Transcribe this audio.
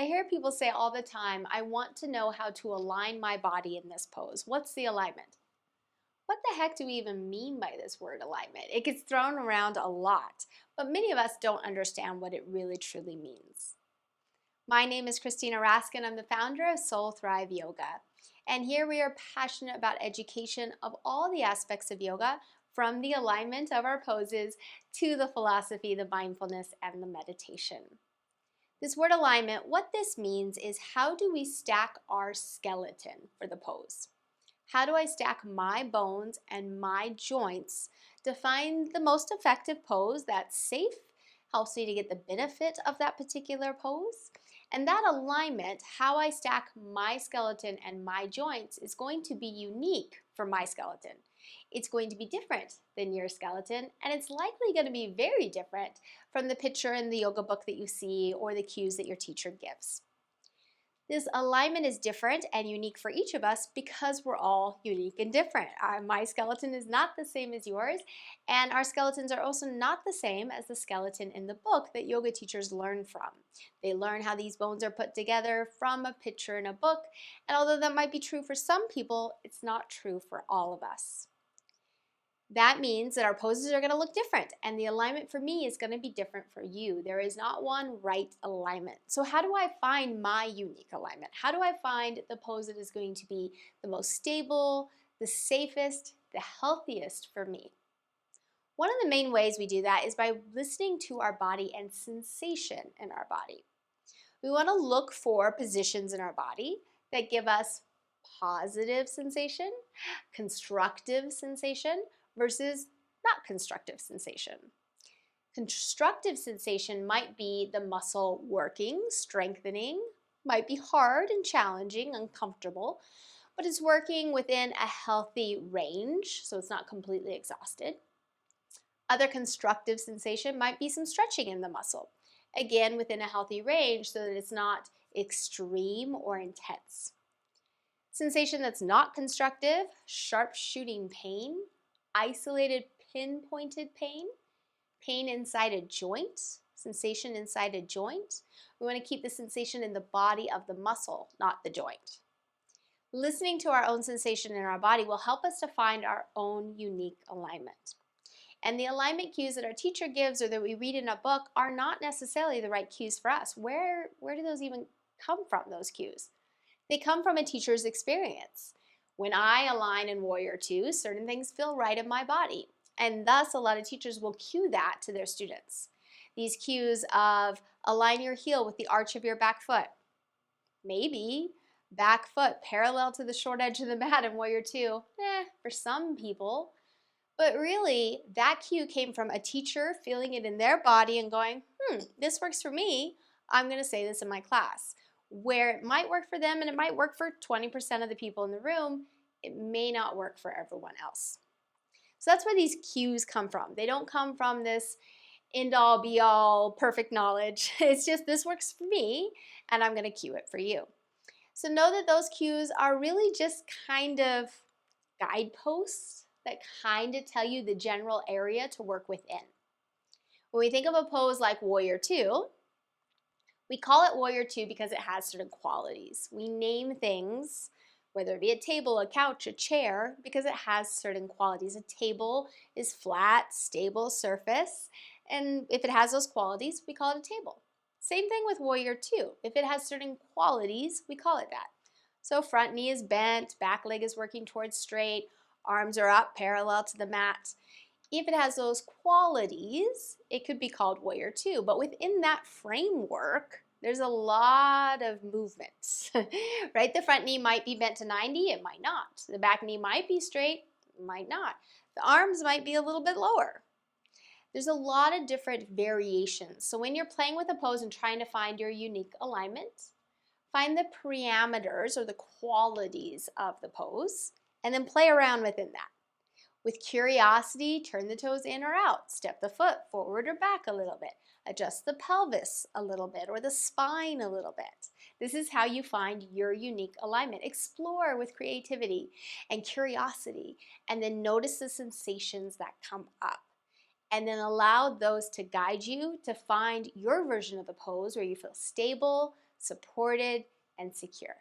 I hear people say all the time, I want to know how to align my body in this pose. What's the alignment? What the heck do we even mean by this word alignment? It gets thrown around a lot, but many of us don't understand what it really truly means. My name is Christina Raskin. I'm the founder of Soul Thrive Yoga. And here we are passionate about education of all the aspects of yoga, from the alignment of our poses to the philosophy, the mindfulness, and the meditation. This word alignment, what this means is, how do we stack our skeleton for the pose? How do I stack my bones and my joints to find the most effective pose that's safe, helps me to get the benefit of that particular pose? And that alignment, how I stack my skeleton and my joints, is going to be unique for my skeleton. It's going to be different than your skeleton, and it's likely going to be very different from the picture in the yoga book that you see or the cues that your teacher gives. This alignment is different and unique for each of us because we're all unique and different. My skeleton is not the same as yours, and our skeletons are also not the same as the skeleton in the book that yoga teachers learn from. They learn how these bones are put together from a picture in a book, and although that might be true for some people, it's not true for all of us. That means that our poses are going to look different, and the alignment for me is going to be different for you. There is not one right alignment. So how do I find my unique alignment? How do I find the pose that is going to be the most stable, the safest, the healthiest for me? One of the main ways we do that is by listening to our body and sensation in our body. We want to look for positions in our body that give us positive sensation, constructive sensation, versus not constructive sensation. Constructive sensation might be the muscle working, strengthening, might be hard and challenging, uncomfortable, but it's working within a healthy range, so it's not completely exhausted. Other constructive sensation might be some stretching in the muscle, again within a healthy range so that it's not extreme or intense. Sensation that's not constructive, sharp shooting pain, isolated pinpointed pain, pain inside a joint, sensation inside a joint. We want to keep the sensation in the body of the muscle, not the joint. Listening to our own sensation in our body will help us to find our own unique alignment. And the alignment cues that our teacher gives or that we read in a book are not necessarily the right cues for us. Where do those even come from, those cues? They come from a teacher's experience. When I align in Warrior 2, certain things feel right in my body, and thus a lot of teachers will cue that to their students. These cues of align your heel with the arch of your back foot. Maybe back foot parallel to the short edge of the mat in Warrior 2, for some people. But really, that cue came from a teacher feeling it in their body and going, this works for me, I'm going to say this in my class. Where it might work for them and it might work for 20% of the people in the room, it may not work for everyone else. So that's where these cues come from. They don't come from this end-all, be-all, perfect knowledge. It's just, this works for me, and I'm going to cue it for you. So know that those cues are really just kind of guideposts that kind of tell you the general area to work within. When we think of a pose like Warrior 2, we call it Warrior 2 because it has certain qualities. We name things, whether it be a table, a couch, a chair, because it has certain qualities. A table is flat, stable surface, and if it has those qualities, we call it a table. Same thing with Warrior 2. If it has certain qualities, we call it that. So front knee is bent, back leg is working towards straight, arms are up parallel to the mat. If it has those qualities, it could be called Warrior 2. But within that framework, there's a lot of movements, right? The front knee might be bent to 90, it might not. The back knee might be straight, it might not. The arms might be a little bit lower. There's a lot of different variations. So when you're playing with a pose and trying to find your unique alignment, find the parameters or the qualities of the pose, and then play around within that. With curiosity, turn the toes in or out, step the foot forward or back a little bit, adjust the pelvis a little bit or the spine a little bit. This is how you find your unique alignment. Explore with creativity and curiosity, and then notice the sensations that come up. And then allow those to guide you to find your version of the pose where you feel stable, supported, and secure.